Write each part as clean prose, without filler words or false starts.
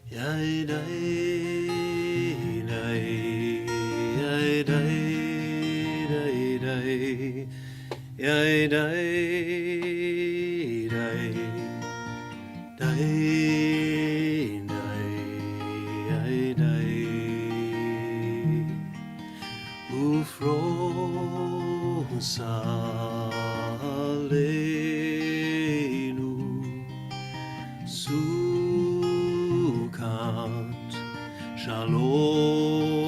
Yai dai dai, yai dai dai dai, yai dai dai dai dai, yai dai. Ufros aleinu sukat shalom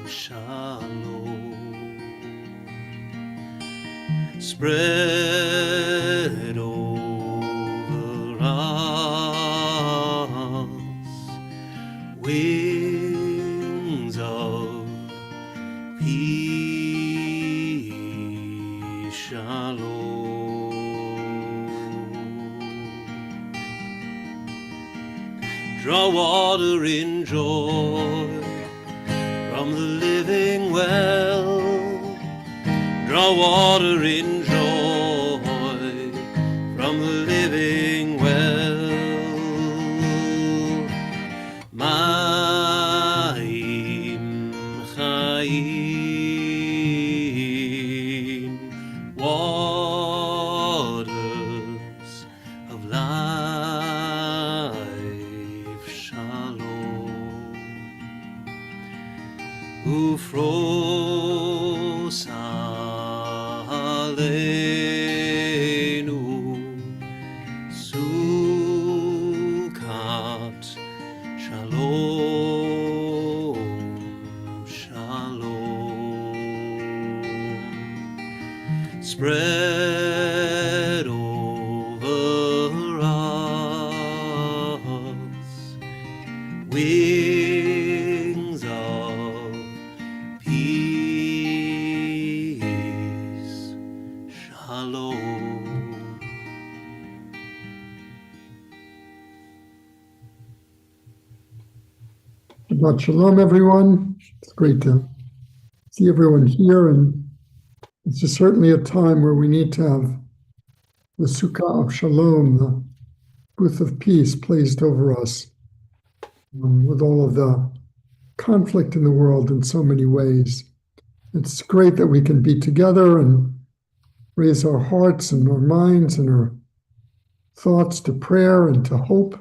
shalom. Spread over us wings of peace, shalom. Draw water in joy from the living well. Draw water in joy from the living well. Ma'im chayim, waters of life, shalom. Ufros aleinu sukat shalom shalom. Spread over us wings of peace, shalom. Shabbat shalom, everyone. It's great to see everyone here, and it's just certainly a time where we need to have the Sukkah of Shalom, the booth of peace, placed over us, with all of the conflict in the world in so many ways. It's great that we can be together and raise our hearts and our minds and our thoughts to prayer and to hope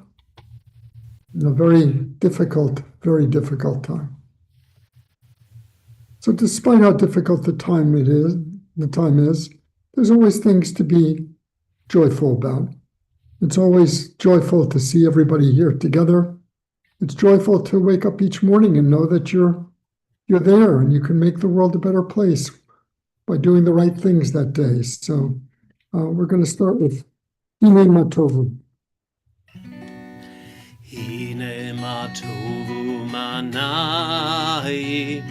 in a very difficult time. So despite how difficult the time is, there's always things to be joyful about. It's always joyful to see everybody here together. It's joyful to wake up each morning and know that you're there and you can make the world a better place by doing the right things that day. So we're going to start with Hine Matovu. Hine matovu manayim,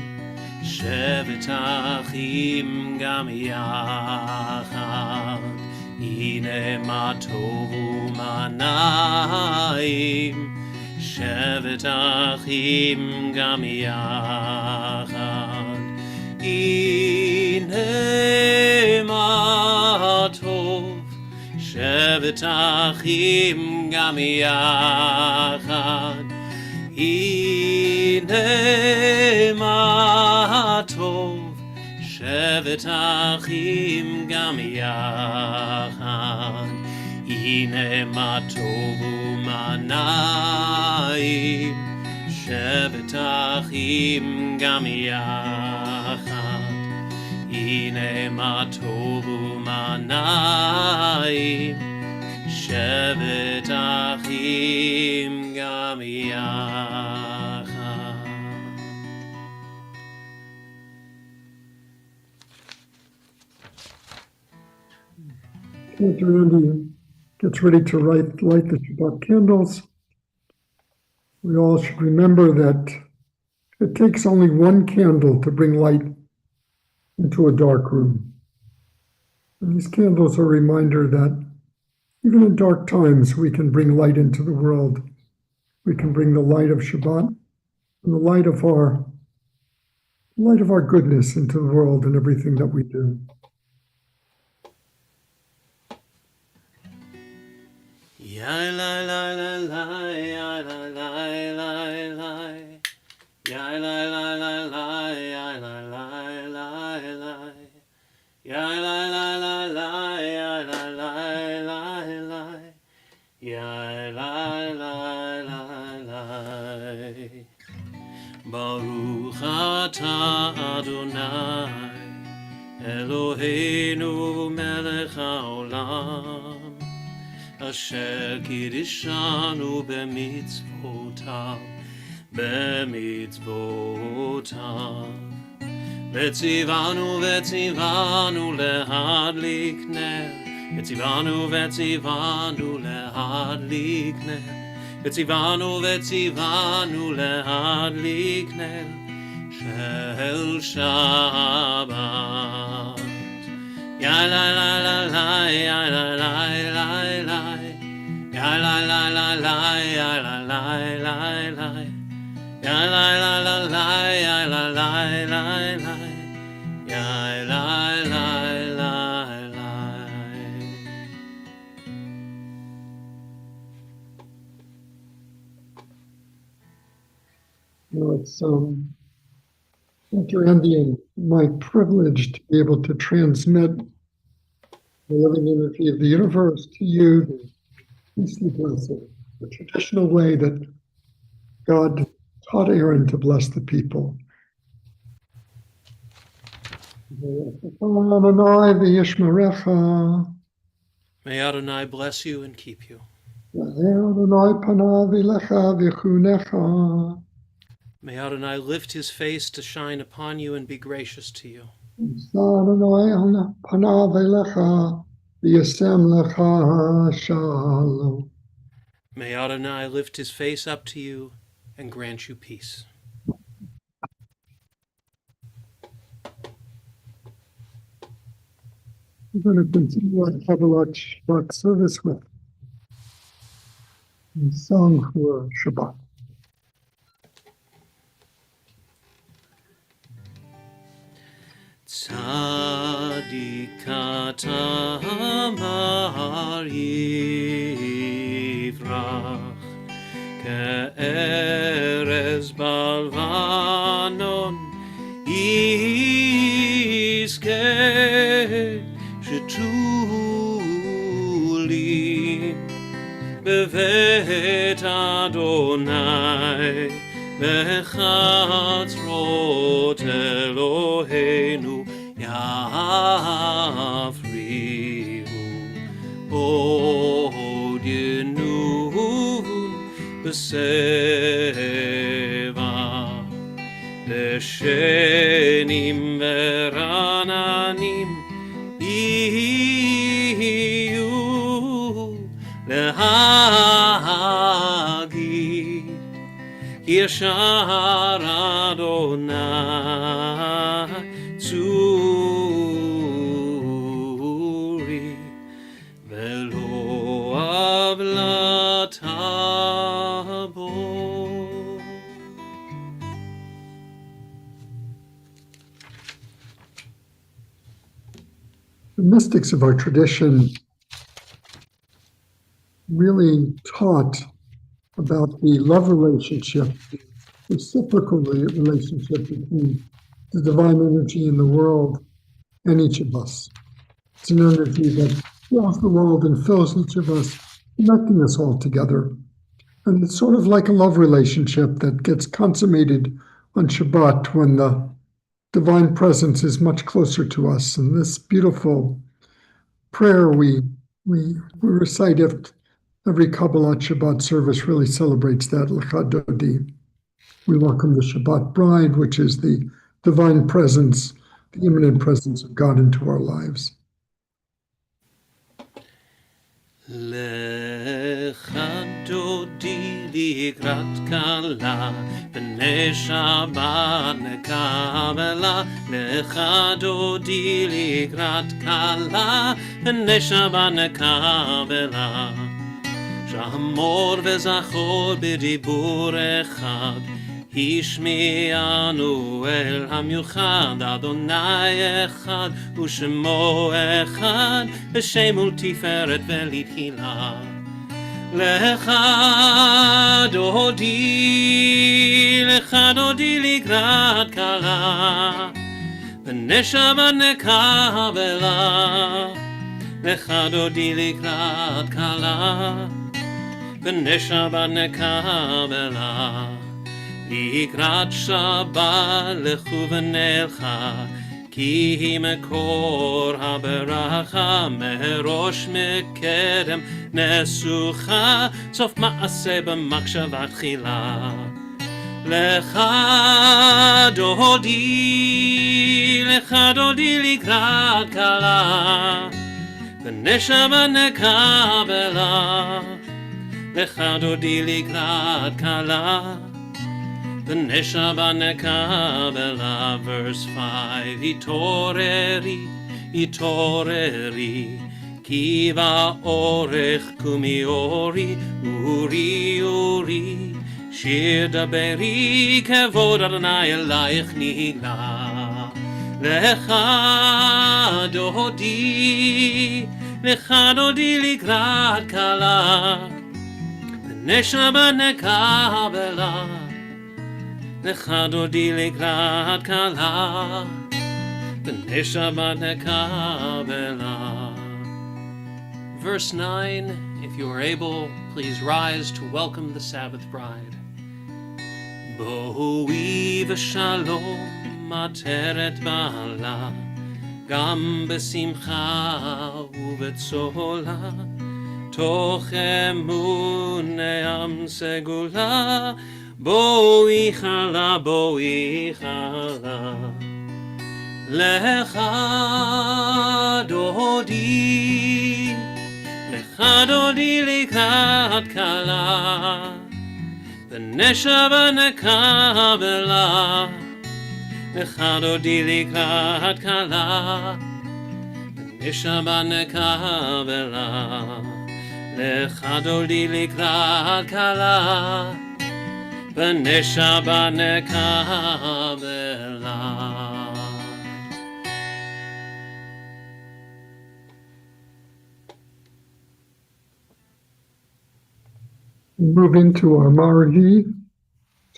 shevet achim gam yachad. Hine matovu manayim, shevet achim gam yachad. Hine matov, shevet achim gam yachad. Hine matov, shevet achim gam yachad. Hine matov umanayim, shevet achim gam yachad. Hine matov umanayim, shevet achim gam yachad. Randy gets ready to light the Shabbat candles. We all should remember that it takes only one candle to bring light into a dark room. And these candles are a reminder that even in dark times, we can bring light into the world. We can bring the light of Shabbat and the light of our goodness into the world and everything that we do. Ya la la la la, ya la la la la, ya la la la la, ya la la la la, ya la la la la, ya la la la la, ya la la la la. Baruch atah Adonai, Eloheinu melech haolam, Asher kiddushanu b'mitzvotav, Vetzivanu lehadlik ner, Vetzivanu lehadlik ner, Vetzivanu lehadlik ner, Shel Shabbat. Ya la la la la, ya la la la la, ya la la la la, ya la la la la, ya la la la la, ya la la la la, ya la la la la. It's Andy, my privilege to be able to transmit the living energy of the universe to you, the priestly blessing, the traditional way that God taught Aaron to bless the people. May Adonai bless you and keep you. May Adonai lift his face to shine upon you and be gracious to you. May Adonai lift his face up to you and grant you peace. We're going to continue our Shabbat service with a song for Shabbat. Tzadikata amar yivrach, ke'erez balvanon yizkeh, shetuli bevet Adonai, bechatzrot Eloheinu yafrihu, od yenun b'seva, leshenim verananim iyu lehagid Yeshar Adonai tzuri velo avlatabo. The mystics of our tradition really taught about the love relationship, the reciprocal relationship between the divine energy in the world and each of us. It's an energy that fills the world and fills each of us, connecting us all together. And it's sort of like a love relationship that gets consummated on Shabbat when the divine presence is much closer to us. And this beautiful prayer we recite every Kabbalat Shabbat service really celebrates that, Lecha Dodi. We welcome the Shabbat bride, which is the divine presence, the immanent presence of God into our lives. Lecha Dodi likrat kala, b'nei Shabbat nekabela. Lecha Dodi likrat kala, b'nei Shabbat nekabela. Sh'amor v'zachor b'dibur echad, השמיענו אל המיוחד, אדוני אחד ושמו אחד, בשם ולתפארת ולתהילה. לך דודי לקראת כלה, ונשמה נקבלה. לך דודי לקראת כלה, ונשמה נקבלה. לקראת שבת לכו ונלכה, כי היא מקור הברכה, מראש מקדם נסוכה, סוף מעשה במחשבה תחילה. לך דודי לקראת כלה, ונשמה נקבלה. לך דודי לקראת כלה, ונשמה נקבלה. Verse 5, התעוררי, כי באורך קומי אורי, אורי, שיר דברי, כבוד אדוני אלייך נגלה. לך דודי לקראת כלה, ונשמה נקבלה. לך דודי לקראת כלה, ונשמה נקבלה. Verse 9, if you are able, please rise to welcome the Sabbath bride. בואי ושלום עטרת בעלה, גם בשמחה ובצהלה, תוך אמון נעם סגולה. בואי חלה, לך דודי לקראת כלה, ונשמה נקבלה. לך דודי לקראת כלה, ונשמה נקבלה. לך דודי לקראת כלה, ונשמה נקבלה. Move into our Maragi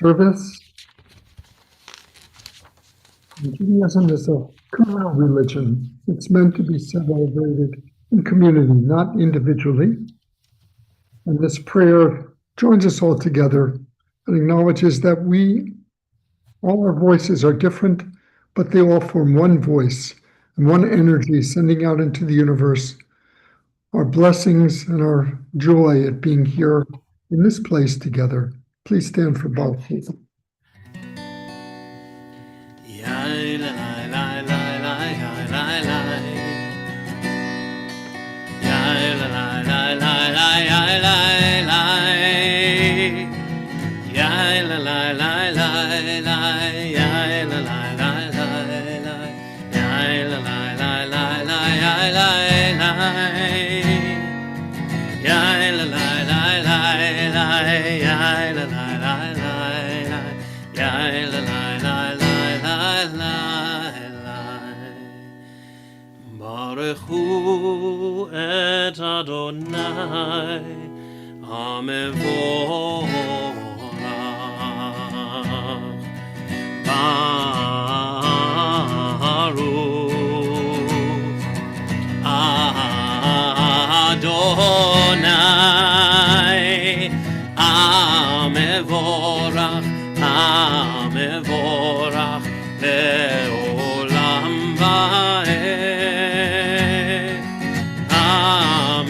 service. Judaism is a communal religion. It's meant to be celebrated in community, not individually. And this prayer joins us all together and acknowledges that all our voices are different, but they all form one voice and one energy sending out into the universe our blessings and our joy at being here in this place together. Please stand for both. ברכו את אדוני המבורך, ברוך אדוני המבורך, לעולם ועד.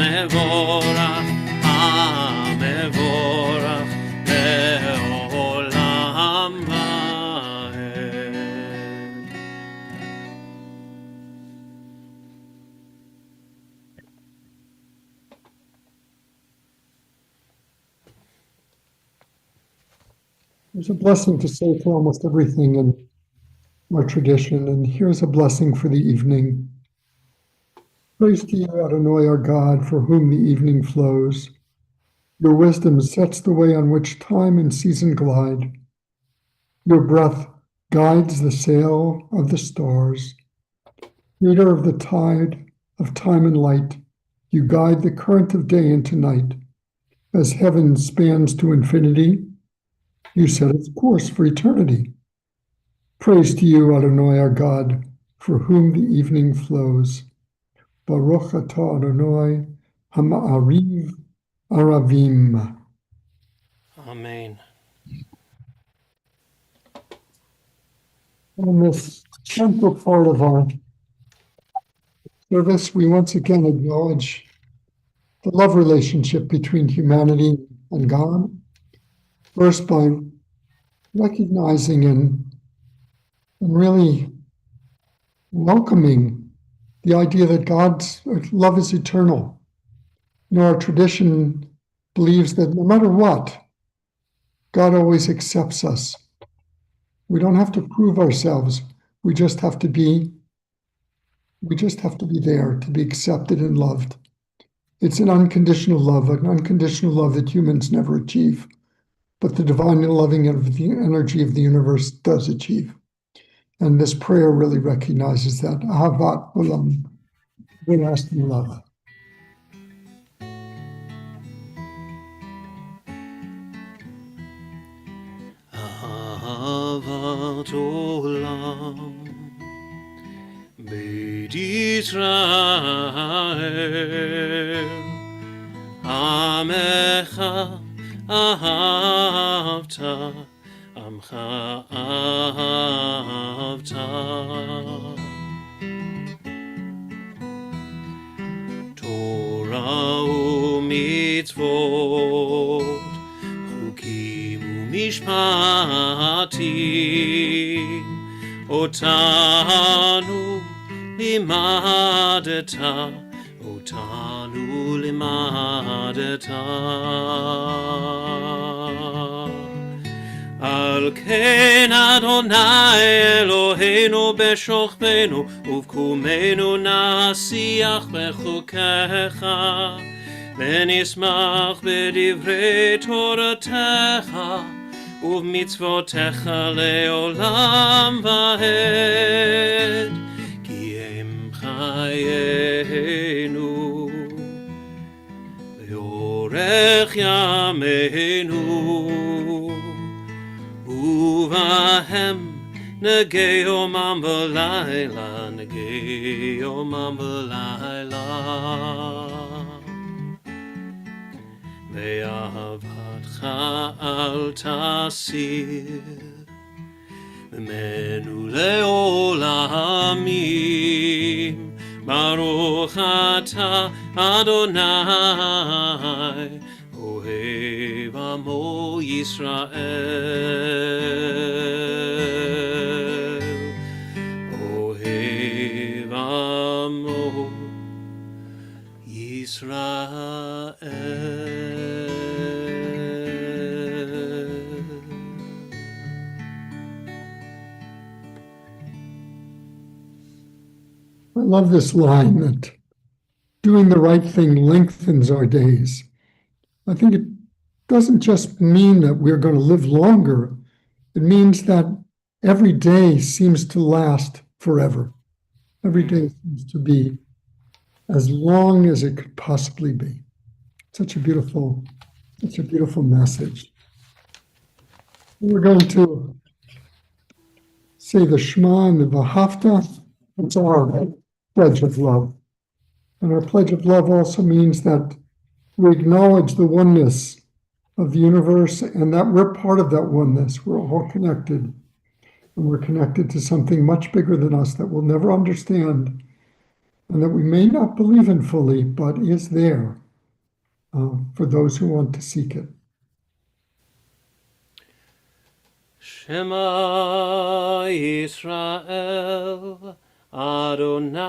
המבורך לעולם ועד. There's a blessing to say for almost everything in our tradition, and here's a blessing for the evening. Praise to you, Adonai, our God, for whom the evening flows. Your wisdom sets the way on which time and season glide. Your breath guides the sail of the stars. Leader of the tide of time and light, you guide the current of day into night. As heaven spans to infinity, you set its course for eternity. Praise to you, Adonai, our God, for whom the evening flows. Baruch atah Adonai, hama'ariv aravim. Amen. In this central part of our service, we once again acknowledge the love relationship between humanity and God, first by recognizing and really welcoming the idea that God's love is eternal. You know, our tradition believes that no matter what, God always accepts us. We don't have to prove ourselves. We just have to be there to be accepted and loved. It's an unconditional love that humans never achieve, but the divine and loving energy of the universe does achieve. And this prayer really recognizes that. Ahavat olam, everlasting love. Ahavat olam Beit Yisrael Amecha ahavta Amcha ahavta Torah u'mitzvot Chukim u'mishpatim Otanu limadeta Al ken Adonai Eloheinu b'shochbenu Uvkumenu nasiach b'chukecha V'nismach b'divrei Toratecha Uv'mitzvotecha le'olam va'ed Ki em chayenu V'yorech yameinu Uvahem negei yomam v'layla negei yomam v'layla Ve'ahavadcha al tasir Memenu le'olamim Baruch atah Adonai Ohev amo Yisrael Ohev amo Yisrael I love this line that doing the right thing lengthens our days. I think it doesn't just mean that we're going to live longer. It means that every day seems to last forever. Every day seems to be as long as it could possibly be. Such a beautiful message. We're going to say the Shema and the V'ahavta. It's our pledge of love. And our pledge of love also means that we acknowledge the oneness of the universe and that we're part of that oneness. We're all connected. And we're connected to something much bigger than us that we'll never understand and that we may not believe in fully, but is there for those who want to seek it. Shema Yisrael Adonai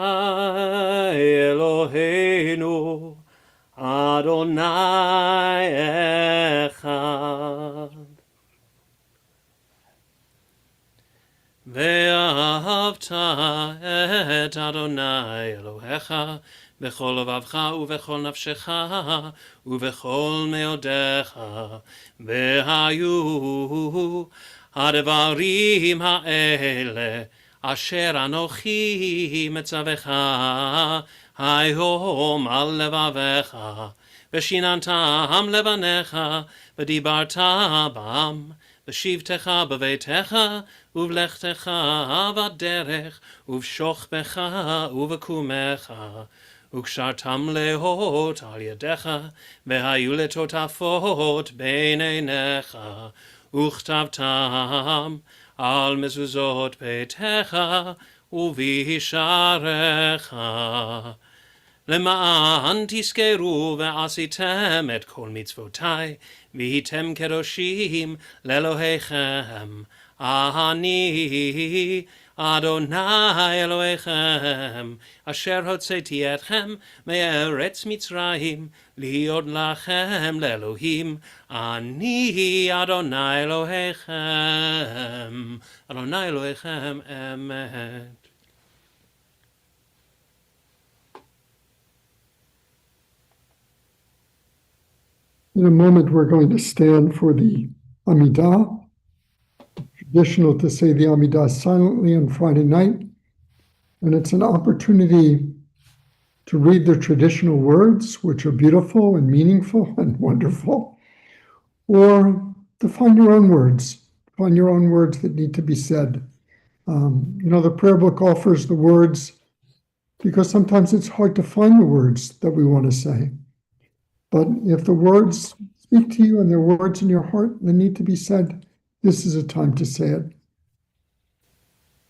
Eloheinu Adonai Echad Ve'ahavta et Adonai Elohecha B'chol levavcha u'v'chol nafshecha u'v'chol meodecha Ve'hayu הדברים האלה אשר אנוכי מצווך היום על לבביך, ושיננתם לבניך, ודיברת בם, בשבתך בביתך, ובלכתך בדרך, ובשוכבך ובקומך, וקשרתם להות על ידיך, והיו לטוטפות בין עיניך, וכתבתם על מזוזות ביתך, ובישעריך. למען תזכרו ועשיתם את כל מצוותי, והייתם קדושים לאלוהיכם. אני אדוני אלוהיכם, אשר הוצאתי אתכם מארץ מצרים, להיות לכם לאלוהים. אני אדוני אלוהיכם, אדוני אלוהיכם אמת. In a moment, we're going to stand for the Amidah. Traditional to say the Amidah silently on Friday night. And it's an opportunity to read the traditional words, which are beautiful and meaningful and wonderful, or to find your own words that need to be said. The prayer book offers the words because sometimes it's hard to find the words that we want to say. But if the words speak to you and they're words in your heart that need to be said, this is a time to say it.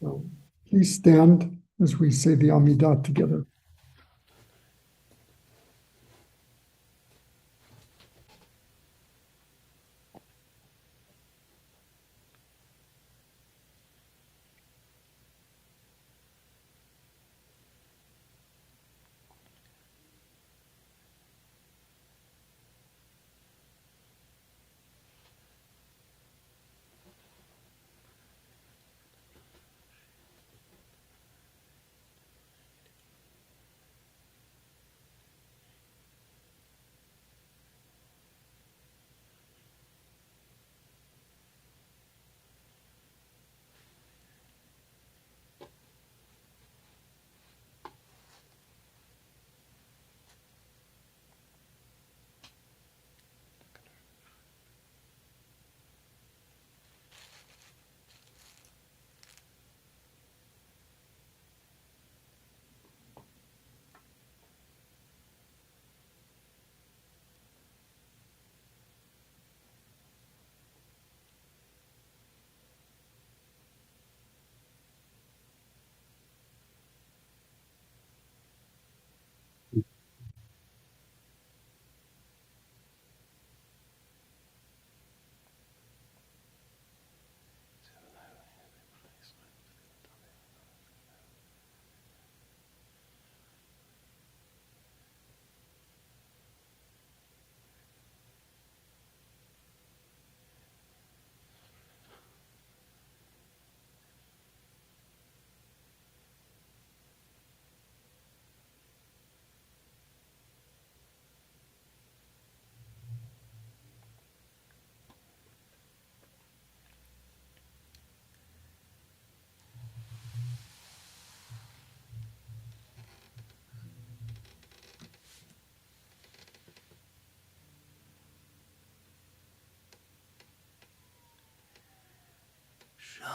So please stand as we say the Amidah together.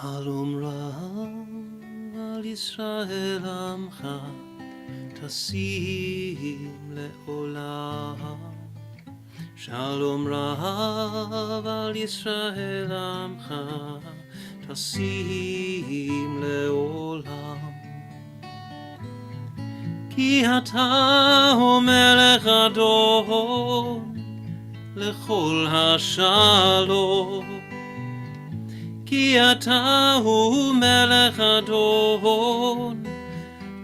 Shalom Rav al Yisrael Amcha Tasim le'olam. Shalom Rav al Yisrael Amcha Tasim le'olam. Ki ata hu melech adon lechol hashalom. Ki ata hu melech adon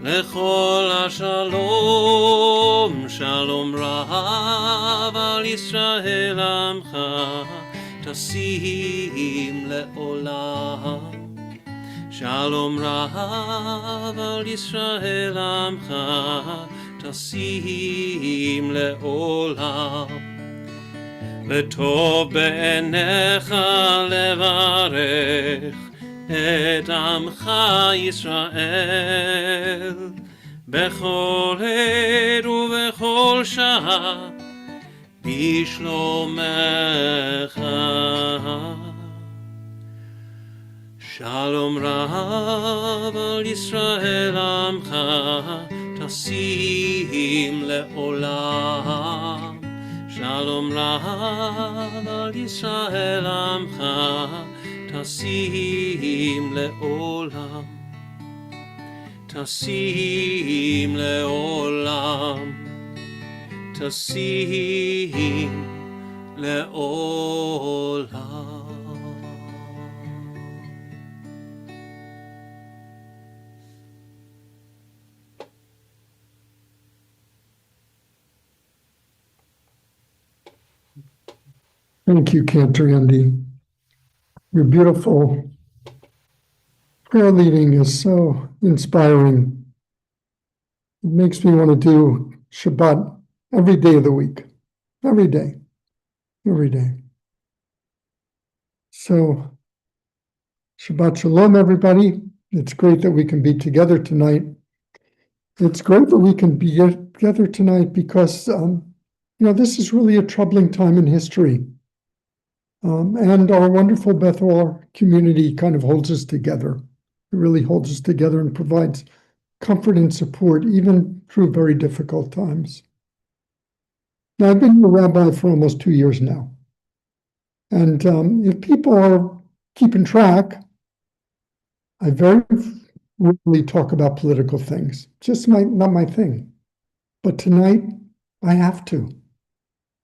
lechol hashalom. Shalom Rav al Yisrael Amcha Tasim le'olam. Shalom Rav al Yisrael Amcha Tasim le'olam. וטוב בעיניך לברך את עמך ישראל, בכל עת ובכל שעה בשלומך. שלום רב על ישראל עמך תשים לעולם. שלום רב על ישראל עמך תשים לעולם. תשים לעולם. תשים לעולם. Thank you, Cantorial. Your beautiful prayer leading is so inspiring. It makes me want to do Shabbat every day of the week. Every day. Every day. So, Shabbat Shalom, everybody. It's great that we can be together tonight. It's great that we can be together tonight because, this is really a troubling time in history. And our wonderful Beth Ohr community kind of holds us together. It really holds us together and provides comfort and support, even through very difficult times. Now, I've been a rabbi for almost 2 years now. And if people are keeping track, I very rarely talk about political things. Just not my thing. But tonight, I have to.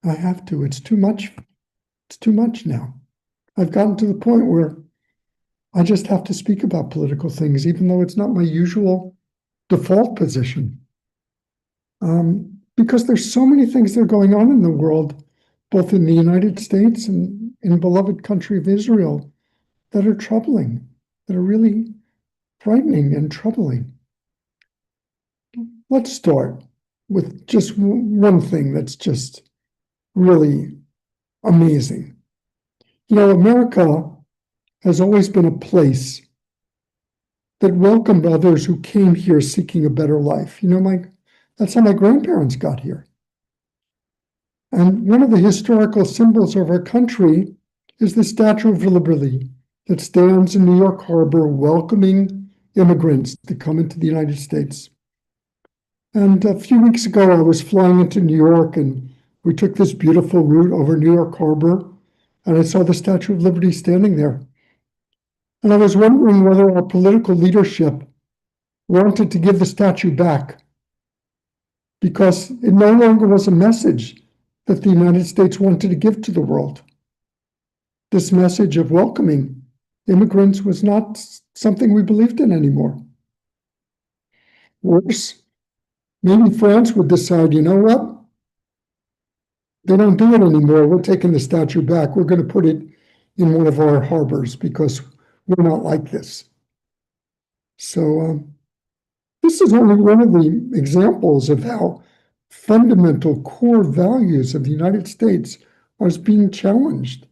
I have to. It's too much. It's too much now. I've gotten to the point where I just have to speak about political things, even though it's not my usual default position. Because there's so many things that are going on in the world, both in the United States and in the beloved country of Israel, that are troubling, that are really frightening and troubling. Let's start with just one thing that's just really amazing. America has always been a place that welcomed others who came here seeking a better life. That's how my grandparents got here. And one of the historical symbols of our country is the Statue of Liberty that stands in New York Harbor welcoming immigrants to come into the United States. And a few weeks ago, I was flying into New York and we took this beautiful route over New York Harbor, and I saw the Statue of Liberty standing there. And I was wondering whether our political leadership wanted to give the statue back, because it no longer was a message that the United States wanted to give to the world. This message of welcoming immigrants was not something we believed in anymore. Worse, maybe France would decide, you know what? They don't do it anymore. We're taking the statue back. We're going to put it in one of our harbors because we're not like this. So this is only one of the examples of how fundamental core values of the United States are being challenged.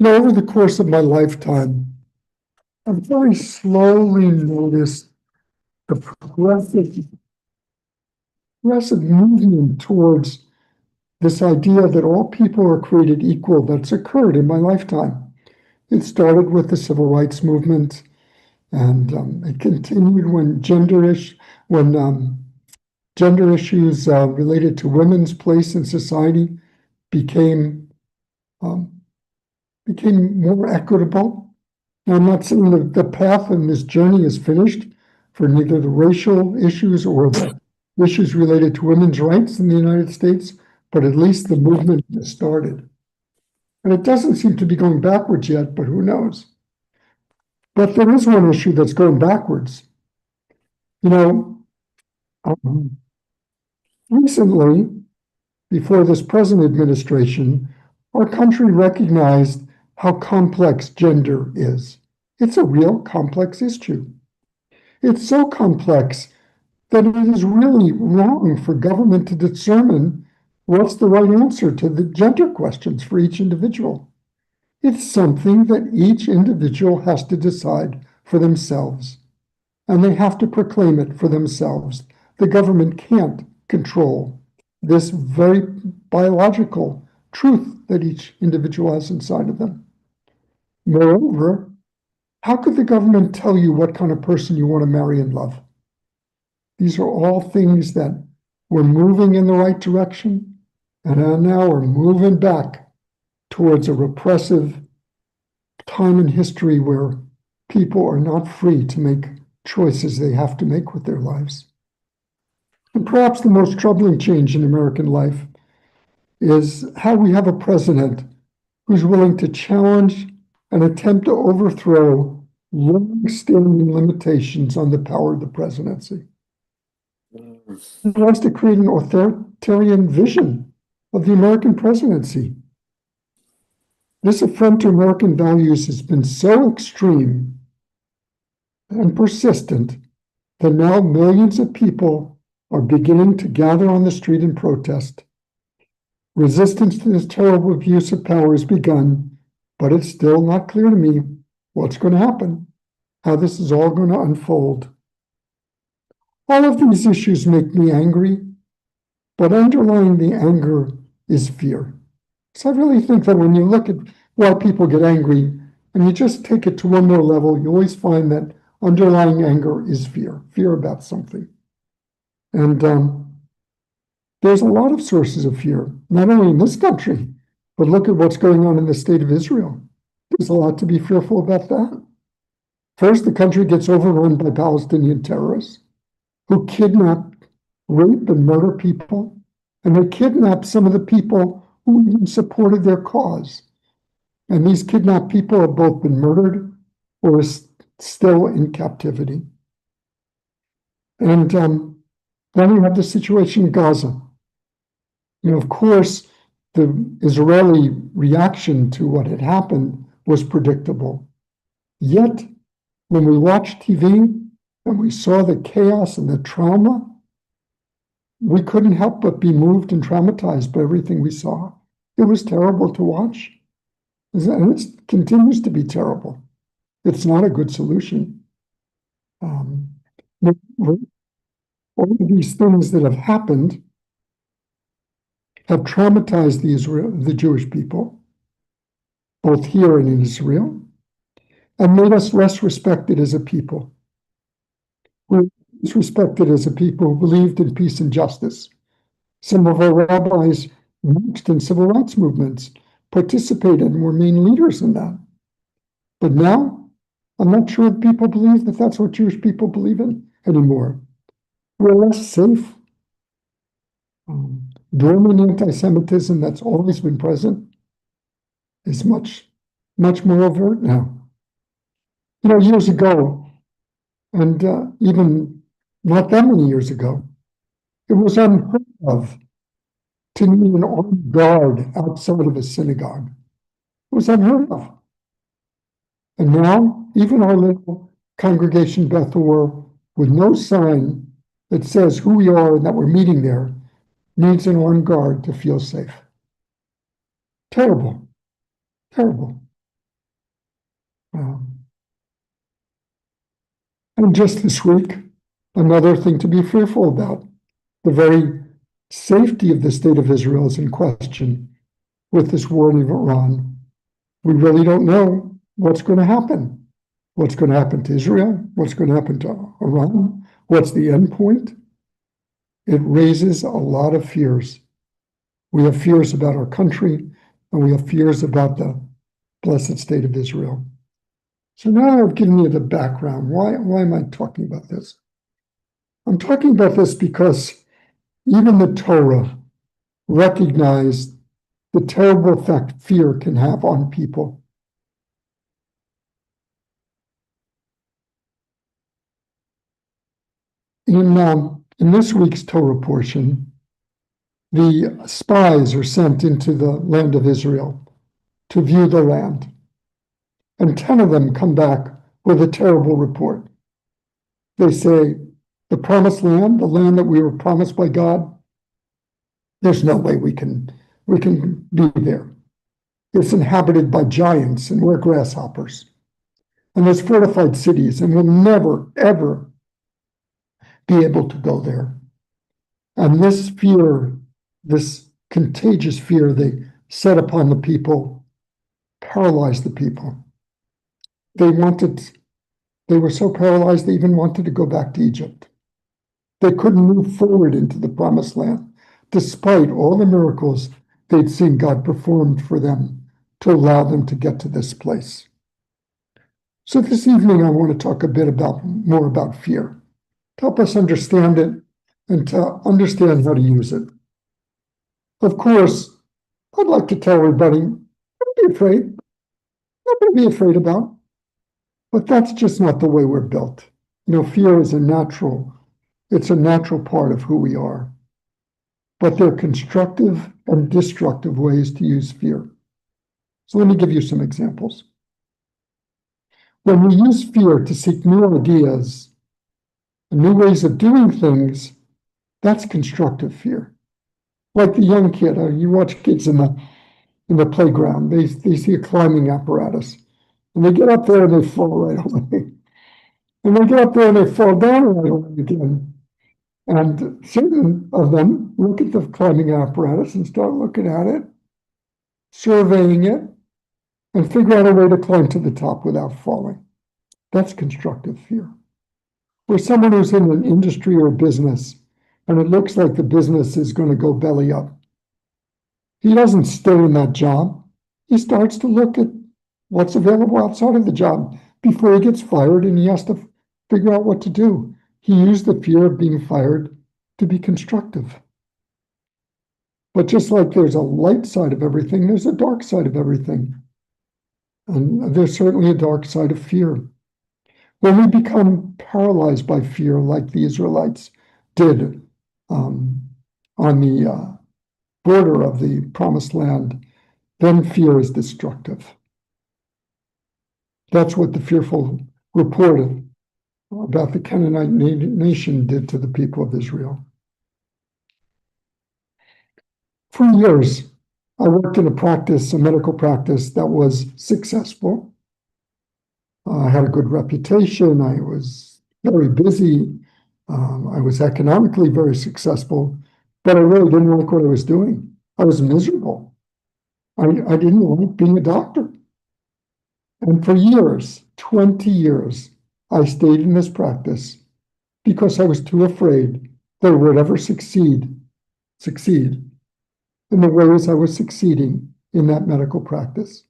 Over the course of my lifetime, I've very slowly noticed the progressive movement towards this idea that all people are created equal that's occurred in my lifetime. It started with the civil rights movement, and it continued when gender issues related to women's place in society became more equitable. Now, I'm not saying that the path in this journey is finished for neither the racial issues or the issues related to women's rights in the United States, but at least the movement has started. And it doesn't seem to be going backwards yet, but who knows? But there is one issue that's going backwards. Recently, before this present administration, our country recognized how complex gender is. It's a real complex issue. It's so complex that it is really wrong for government to determine what's the right answer to the gender questions for each individual. It's something that each individual has to decide for themselves, and they have to proclaim it for themselves the government can't control this very biological truth that each individual has inside of them. Moreover, how could the government tell you what kind of person you want to marry and love? These are all things that we're moving in the right direction, and now we're moving back towards a repressive time in history where people are not free to make choices they have to make with their lives. And perhaps the most troubling change in American life is how we have a president who's willing to challenge and attempt to overthrow long-standing limitations on the power of the presidency. He wants to create an authoritarian vision of the American presidency. This affront to American values has been so extreme and persistent that now millions of people are beginning to gather on the street and protest. Resistance to this terrible abuse of power has begun, but it's still not clear to me what's going to happen, how this is all going to unfold. All of these issues make me angry, but underlying the anger is fear. So I really think that when you look at why people get angry and you just take it to one more level, you always find that underlying anger is fear about something. And there's a lot of sources of fear, not only in this country, but look at what's going on in the state of Israel. There's a lot to be fearful about that. First, the country gets overrun by Palestinian terrorists who kidnap, rape, and murder people, and they kidnap some of the people who even supported their cause. And these kidnapped people have both been murdered or are still in captivity. And then we have the situation in Gaza. Of course, the Israeli reaction to what had happened was predictable. Yet, when we watched TV and we saw the chaos and the trauma, we couldn't help but be moved and traumatized by everything we saw. It was terrible to watch, and it continues to be terrible. It's not a good solution. All of these things that have happened have traumatized the Jewish people, both here and in Israel, and made us less respected as a people. We're less respected as a people who believed in peace and justice. Some of our rabbis marched in civil rights movements, participated, and were main leaders in that. But now, I'm not sure if people believe that that's what Jewish people believe in anymore. We're less safe. Dormant anti-Semitism that's always been present is much more overt now. Years ago, and even not that many years ago, it was unheard of to need an armed guard outside of a synagogue. It was unheard of. And now, even our little congregation, Beth Ohr, with no sign that says who we are and that we're meeting there, needs an armed guard to feel safe. Terrible. Terrible. And just this week, another thing to be fearful about. The very safety of the state of Israel is in question with this war in Iran. We really don't know what's going to happen. What's going to happen to Israel? What's going to happen to Iran? What's the end point? It raises a lot of fears. We have fears about our country, and we have fears about the blessed state of Israel. So now I've given you the background. Why am I talking about this? I'm talking about this because even the Torah recognized the terrible effect fear can have on people. In this week's Torah portion, the spies are sent into the land of Israel to view the land. And 10 of them come back with a terrible report. They say, the promised land, the land that we were promised by God, there's no way we can be there. It's inhabited by giants and we're grasshoppers. And there's fortified cities, and we'll never, ever be able to go there. And this fear, this contagious fear they set upon the people, paralyzed the people. They were so paralyzed they even wanted to go back to Egypt. They couldn't move forward into the promised land, despite all the miracles they'd seen God performed for them to allow them to get to this place. So this evening, I want to talk a bit more about fear, to help us understand it and to understand how to use it. Of course, I'd like to tell everybody, don't be afraid, nothing to be afraid about. But that's just not the way we're built. Fear is it's a natural part of who we are. But there are constructive and destructive ways to use fear. So let me give you some examples. When we use fear to seek new ideas, new ways of doing things, that's constructive fear. Like the young kid, you watch kids in the playground, they see a climbing apparatus, and they get up there and they fall right away. And they get up there and they fall down right away again. And certain of them look at the climbing apparatus and start looking at it, surveying it, and figure out a way to climb to the top without falling. That's constructive fear. Or someone who's in an industry or business, and it looks like the business is going to go belly up. He doesn't stay in that job. He starts to look at what's available outside of the job before he gets fired, and he has to figure out what to do. He used the fear of being fired to be constructive. But just like there's a light side of everything, there's a dark side of everything. And there's certainly a dark side of fear. When we become paralyzed by fear, like the Israelites did on the border of the promised land, then fear is destructive. That's what the fearful report about the Canaanite nation did to the people of Israel. For years, I worked in a medical practice that was successful. I had a good reputation. I was very busy. I was economically very successful, but I really didn't like what I was doing. I was miserable. I didn't like being a doctor. And for years, 20 years, I stayed in this practice because I was too afraid that I would ever succeed in the ways I was succeeding in that medical practice.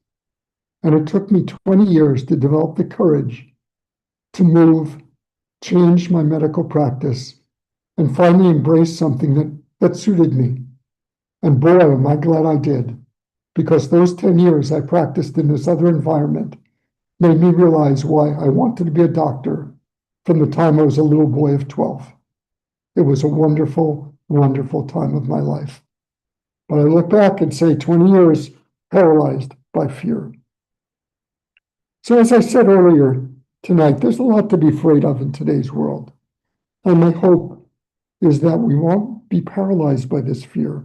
And it took me 20 years to develop the courage to change my medical practice, and finally embrace something that suited me. And boy, am I glad I did, because those 10 years I practiced in this other environment made me realize why I wanted to be a doctor from the time I was a little boy of 12. It was a wonderful, wonderful time of my life. But I look back and say 20 years paralyzed by fear. So as I said earlier tonight, there's a lot to be afraid of in today's world. And my hope is that we won't be paralyzed by this fear,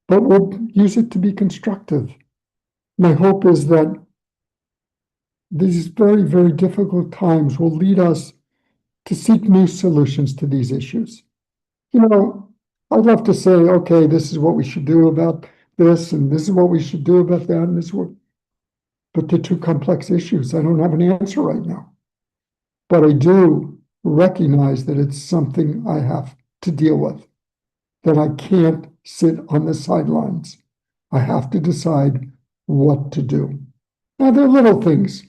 but we'll use it to be constructive. My hope is that these very, very difficult times will lead us to seek new solutions to these issues. I'd love to say, okay, this is what we should do about this, and this is what we should do about that, and this is what, but they're too complex issues. I don't have an answer right now. But I do recognize that it's something I have to deal with, that I can't sit on the sidelines. I have to decide what to do. Now, there are little things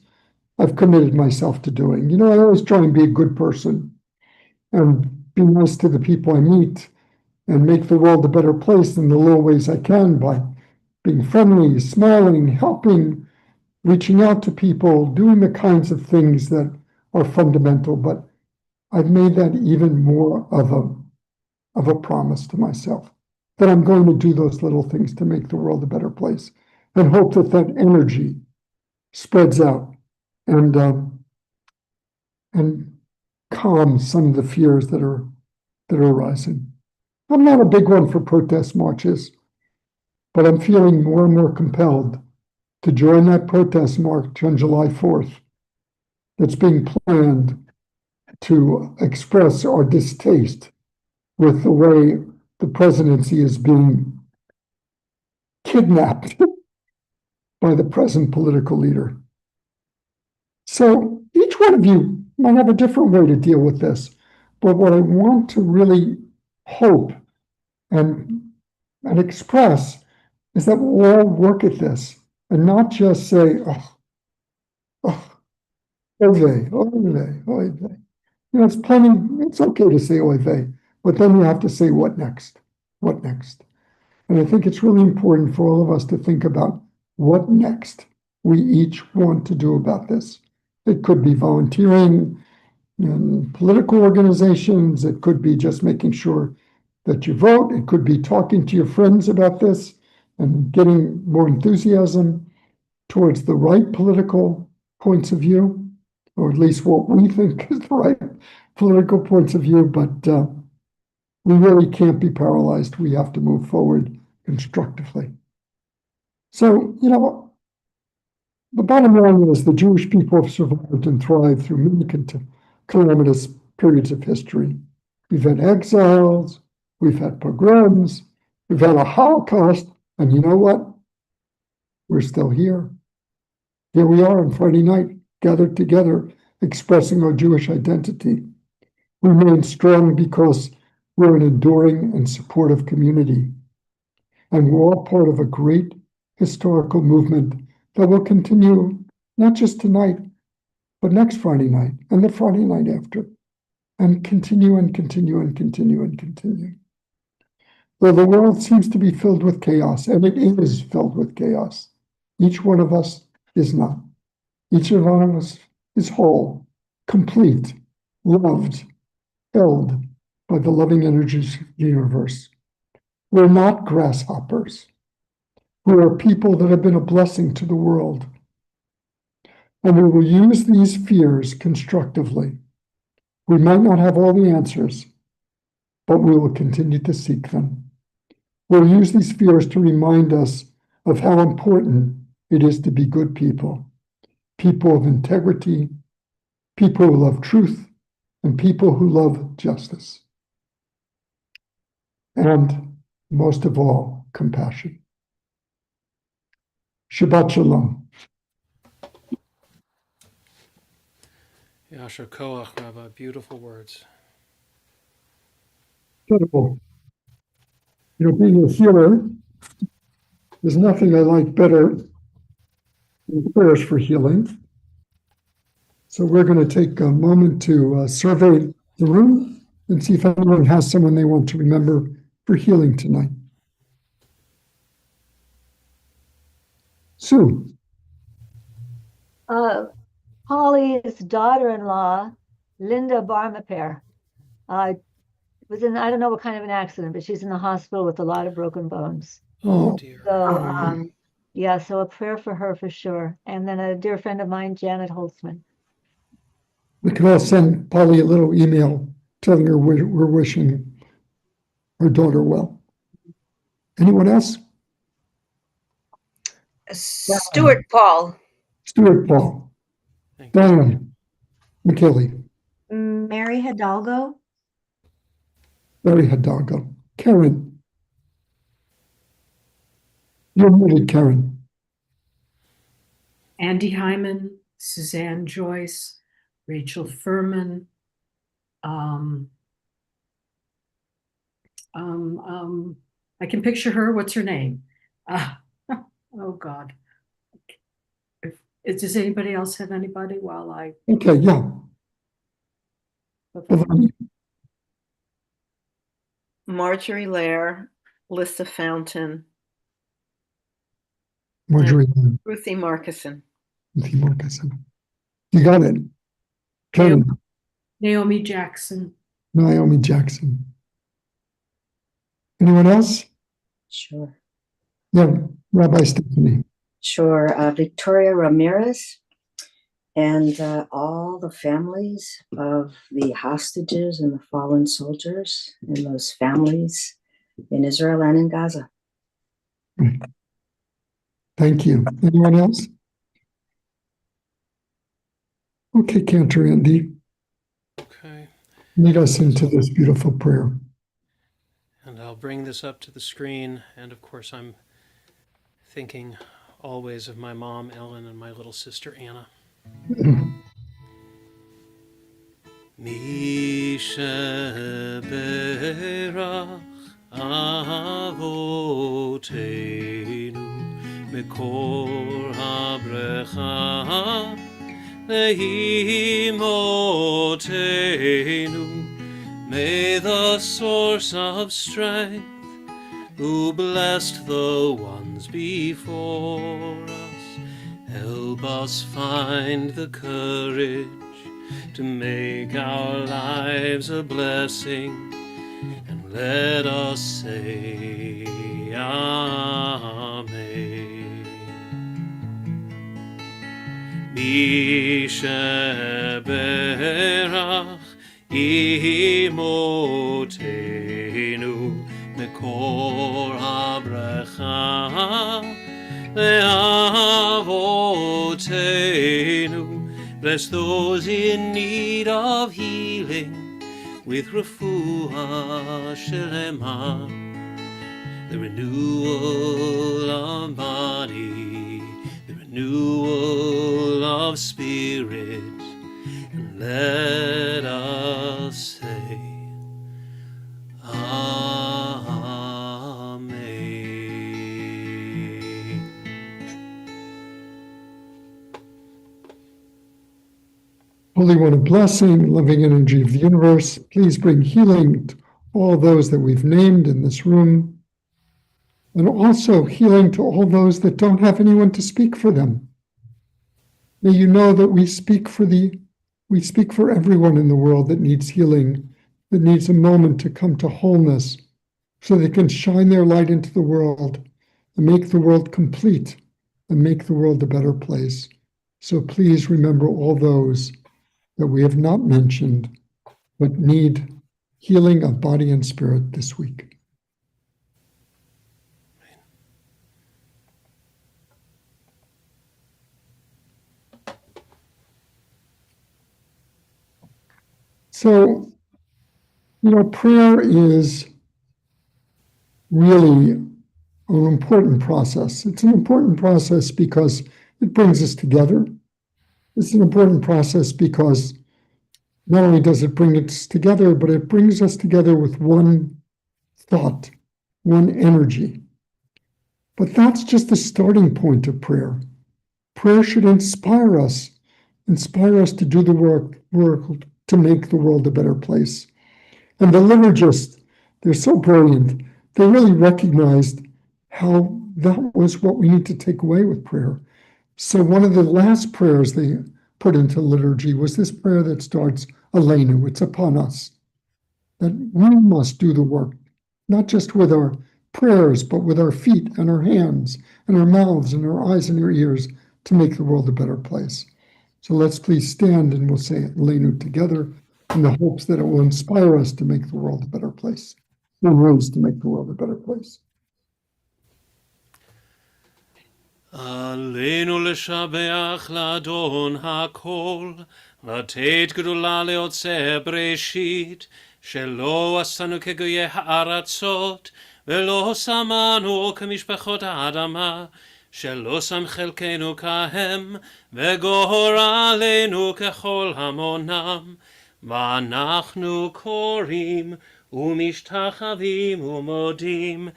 I've committed myself to doing. I always try and be a good person and be nice to the people I meet and make the world a better place in the little ways I can, by being friendly, smiling, helping, reaching out to people, doing the kinds of things that are fundamental. But I've made that even more of a promise to myself, that I'm going to do those little things to make the world a better place, and hope that energy spreads out and calms some of the fears that are rising. I'm not a big one for protest marches, but I'm feeling more and more compelled to join that protest march on July 4th that's being planned to express our distaste with the way the presidency is being kidnapped by the present political leader. So each one of you might have a different way to deal with this. But what I want to really hope and express is that we'll all work at this and not just say, oh, oy vey, oy vey, oy vey. It's plenty, it's okay to say oy vey, but then you have to say what next? What next? And I think it's really important for all of us to think about what next we each want to do about this. It could be volunteering in political organizations. It could be just making sure that you vote. It could be talking to your friends about this and getting more enthusiasm towards the right political points of view, or at least what we think is the right political points of view. But we really can't be paralyzed. We have to move forward constructively. So, the bottom line is the Jewish people have survived and thrived through many calamitous periods of history. We've had exiles, we've had pogroms, we've had a Holocaust, and you know what? We're still here. Here we are on Friday night, gathered together, expressing our Jewish identity. We remain strong because we're an enduring and supportive community. And we're all part of a great historical movement that will continue not just tonight, but next Friday night and the Friday night after, and continue and continue and continue and continue. Though the world seems to be filled with chaos, and it is filled with chaos, each one of us is not. Each one of us is whole, complete, loved, held by the loving energies of the universe. We're not grasshoppers. We are people that have been a blessing to the world. And we will use these fears constructively. We might not have all the answers, but we will continue to seek them. We'll use these fears to remind us of how important it is to be good people, people of integrity, people who love truth, and people who love justice. And most of all, compassion. Shabbat Shalom. Yasher Koach, Rabbi. Beautiful words. Beautiful. Being a healer, there's nothing I like better than prayers for healing. So we're going to take a moment to survey the room and see if anyone has someone they want to remember for healing tonight. Sue. Holly's daughter-in-law, Linda Barmaper, was in, I don't know what kind of an accident, but she's in the hospital with a lot of broken bones. Oh, dear. So, yeah, so a prayer for her for sure. And then a dear friend of mine, Janet Holtzman. We can all send Polly a little email telling her we're wishing her daughter well. Anyone else? Stuart Paul. Stuart Paul. Diane McKinley. Mary Hidalgo. Mary Hidalgo. Karen. You're muted, Karen. Andy Hyman, Suzanne Joyce, Rachel Furman, I can picture her. What's her name? Oh God. Does anybody else have anybody while I? Okay, yeah. Okay. Marjorie Lair, Lissa Fountain, Marjorie. Ruthie Markison. Ruthie Markison. You got it. Karen. Naomi Jackson. Naomi Jackson. Anyone else? Sure. Yeah, Rabbi Stephanie. Sure. Victoria Ramirez and all the families of the hostages and the fallen soldiers and those families in Israel and in Gaza. Thank you. Anyone else? Okay, Cantor Andy. Okay. Lead us into this beautiful prayer. And I'll bring this up to the screen, and of course I'm thinking always of my mom, Ellen, and my little sister, Anna. Mi sheberach avoteinu mikor habrecha leimotenu. May the source of strength, who blessed the ones before us, help us find the courage to make our lives a blessing, and let us say Amen. Mi sheberach imotenu mekor habrecha leavotenu. Bless those in need of healing with refuah shelema, the renewal of body, the renewal of spirit, and let us say Amen. Holy One of blessing, loving energy of the universe, please bring healing to all those that we've named in this room, and also healing to all those that don't have anyone to speak for them. May you know that we speak for everyone in the world that needs healing, that needs a moment to come to wholeness, so they can shine their light into the world and make the world complete and make the world a better place. So please remember all those that we have not mentioned, but need healing of body and spirit this week. So, prayer is really an important process. It's an important process because it brings us together. It's an important process because not only does it bring us together, but it brings us together with one thought, one energy. But that's just the starting point of prayer. Prayer should inspire us to do the work to make the world a better place. And the liturgists, they're so brilliant. They really recognized how that was what we need to take away with prayer. So one of the last prayers they put into liturgy was this prayer that starts, Aleinu, it's upon us, that we must do the work, not just with our prayers, but with our feet and our hands and our mouths and our eyes and our ears to make the world a better place. So let's please stand and we'll say Aleinu together in the hopes that it will inspire us to make the world a better place. We'll rose to make the world a better place. עלינו לשבח לאדון הכל, לתת גדולה ליוצא בראשית, שלא עשנו כגויי הארצות, ולא שמנו כמשפחות האדמה, שלא שם חלקנו כהם, וגורלנו ככל המונם. ואנחנו קוראים ומשתחווים ומודים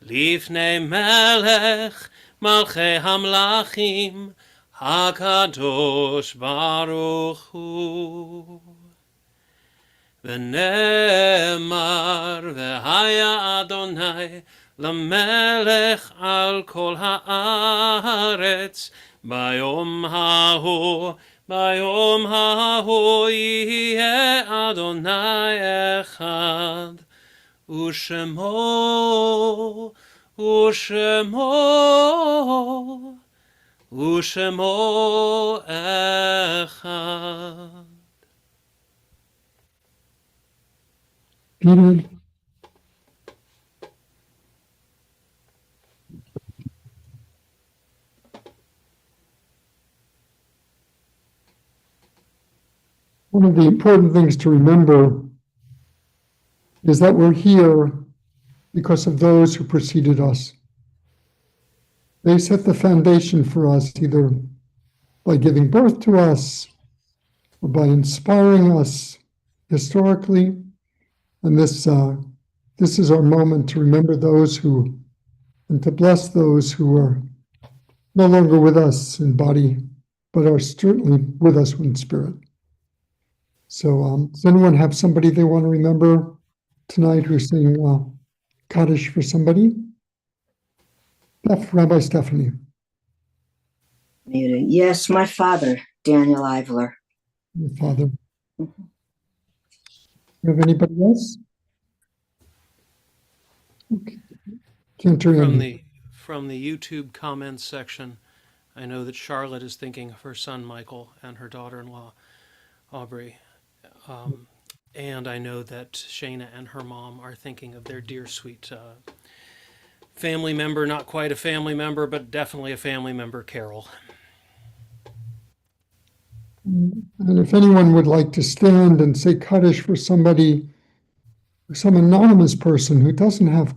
לפני מלך מלכי המלכים, הקדוש ברוך הוא. ונאמר, והיה אדוני למלך על כל הארץ, ביום ההוא יהיה אדוני אחד, ושמו אחד. Peter, one of the important things to remember is that we're here because of those who preceded us. They set the foundation for us either by giving birth to us or by inspiring us historically. And this is our moment to remember those who, and to bless those who are no longer with us in body, but are certainly with us in spirit. So does anyone have somebody they want to remember tonight who's saying Kaddish for somebody? Rabbi Stephanie. Muted. Yes, my father, Daniel Ivler. Your father. You have anybody else? Okay. Cantorial. From the YouTube comments section, I know that Charlotte is thinking of her son Michael and her daughter-in-law Aubrey, and I know that Shayna and her mom are thinking of their dear sweet family member, not quite a family member, but definitely a family member, Carol. And if anyone would like to stand and say Kaddish for somebody, some anonymous person who doesn't have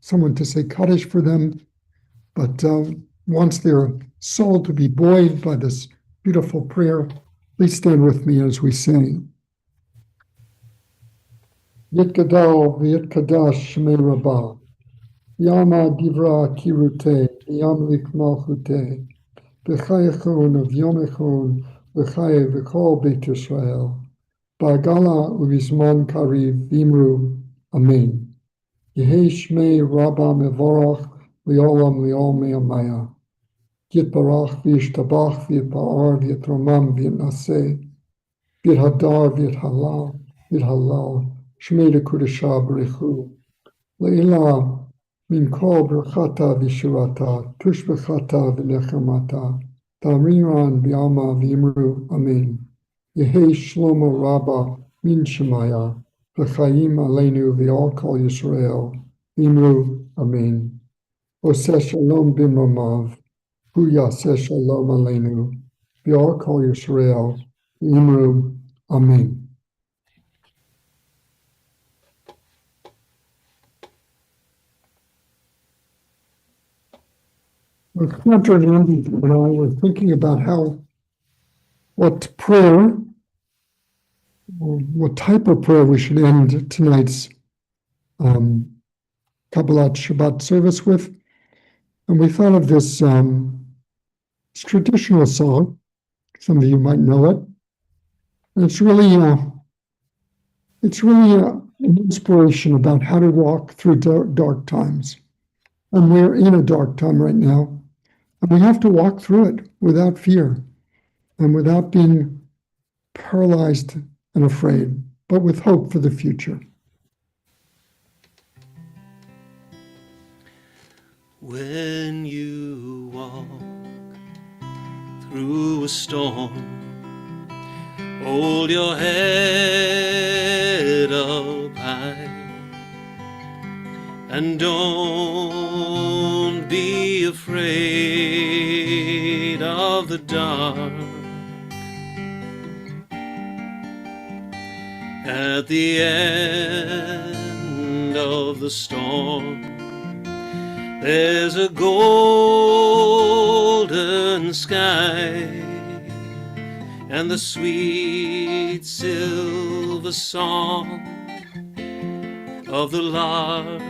someone to say Kaddish for them, but wants their soul to be buoyed by this beautiful prayer, please stand with me as we sing. Yitgadal v'yitkadash shmei Rabbah, Yama divra kirute, Yamlik malchute, B'chayechon of Yomechon, B'chaye v'kol Beit Yisrael, Ba'gala u'vizman kariv v'imru, Amen. Yehei shmei Rabbah mevorach, Leolam leol me'amaya. Yitbarach v'yishtabach v'yitba'ar v'yitromam v'yitnaseh, v'yithadar v'yithalal, Shmei Kudashah B'rechu. Le'ilah min kol brachata v'shirata, tushbechata v'nechamata, Tamiran v'yama v'yimru, Amen. Yehei Shlomo Rabbah min Shemaya, v'chayim aleinu v'al kol Yisrael, v'yimru, Amen. Oseh shalom b'mamav, hu yaseh shalom aleinu, v'al kol Yisrael, v'yimru, Amen. Well, Cantor and Andy and I were thinking about what type of prayer we should end tonight's Kabbalat Shabbat service with. And we thought of this traditional song. Some of you might know it. And it's really an inspiration about how to walk through dark times. And we're in a dark time right now. And we have to walk through it without fear and without being paralyzed and afraid, but with hope for the future. When you walk through a storm, hold your head up high and don't be afraid of the dark. At the end of the storm, there's a golden sky and the sweet silver song of the lark.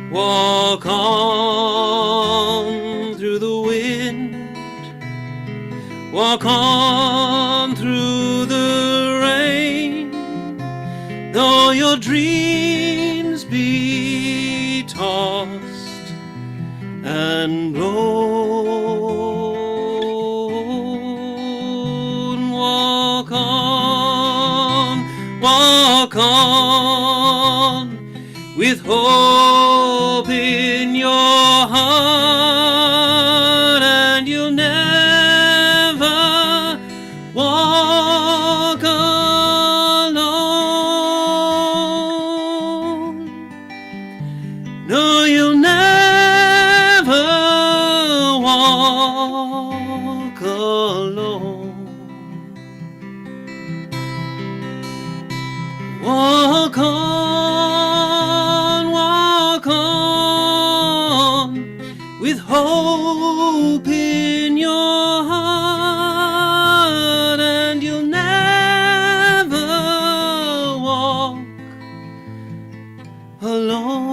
Walk on through the wind, walk on through the rain, though your dreams be tossed and blown. Walk on with hope in your heart, and you'll never walk alone. No, you'll never walk alone. Walk with hope in your heart, and you'll never walk alone.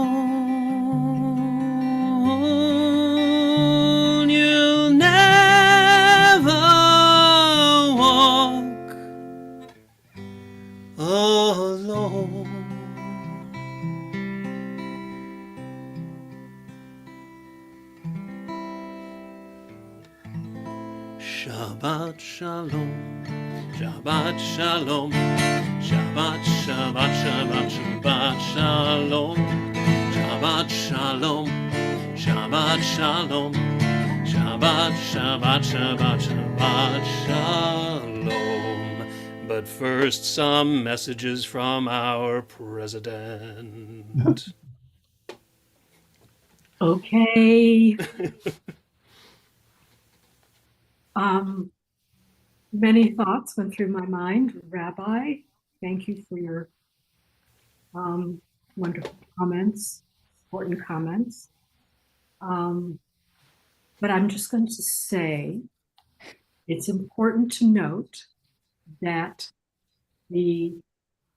You'll never walk alone. Shabbat shalom, Shabbat shalom, Shabbat, Shabbat, Shabbat, Shabbat shalom, Shabbat shalom, Shabbat shalom, Shabbat, Shabbat, Shabbat, Shabbat shalom. But first, some messages from our president. Okay. Many thoughts went through my mind. Rabbi, thank you for your wonderful comments, important comments. But I'm just going to say it's important to note that the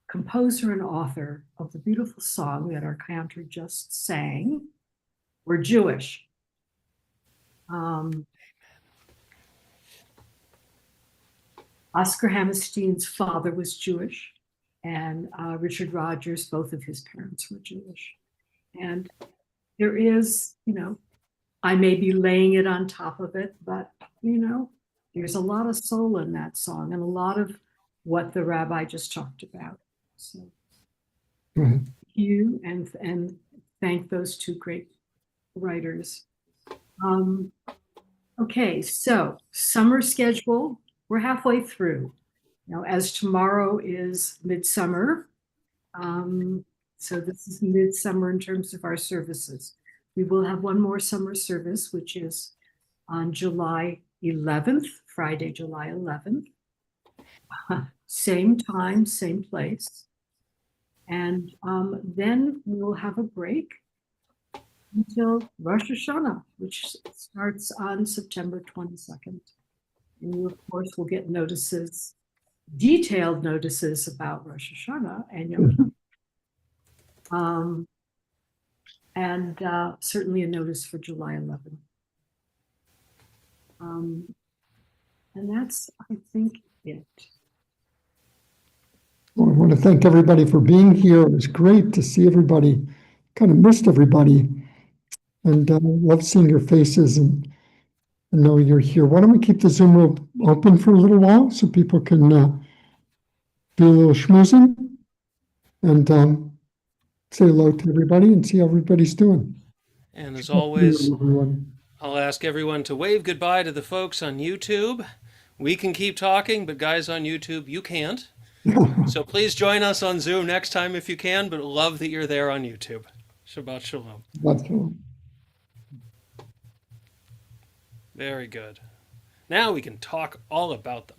composer and author of the beautiful song that our cantor just sang were Jewish. Oscar Hammerstein's father was Jewish, and Richard Rodgers, both of his parents were Jewish. And there is, I may be laying it on top of it, but, there's a lot of soul in that song and a lot of what the rabbi just talked about. So thank you, and thank those two great writers. Okay, so summer schedule. We're halfway through. As tomorrow is midsummer, so this is midsummer in terms of our services. We will have one more summer service, which is on July 11th, Friday, July 11th. Same time, same place. And then we will have a break until Rosh Hashanah, which starts on September 22nd. And you, of course, will get notices, detailed notices about Rosh Hashanah and Yom Kippur. And certainly a notice for July 11th. And that's, I think, it. Well, I want to thank everybody for being here. It was great to see everybody. Kind of missed everybody. And love seeing your faces and know you're here. Why don't we keep the Zoom room open for a little while so people can do a little schmoozing and say hello to everybody and see how everybody's doing. And as always, I'll ask everyone to wave goodbye to the folks on YouTube. We can keep talking, but guys on YouTube, you can't. So please join us on Zoom next time if you can, but love that you're there on YouTube. Shabbat shalom. Shabbat shalom. Very good. Now we can talk all about the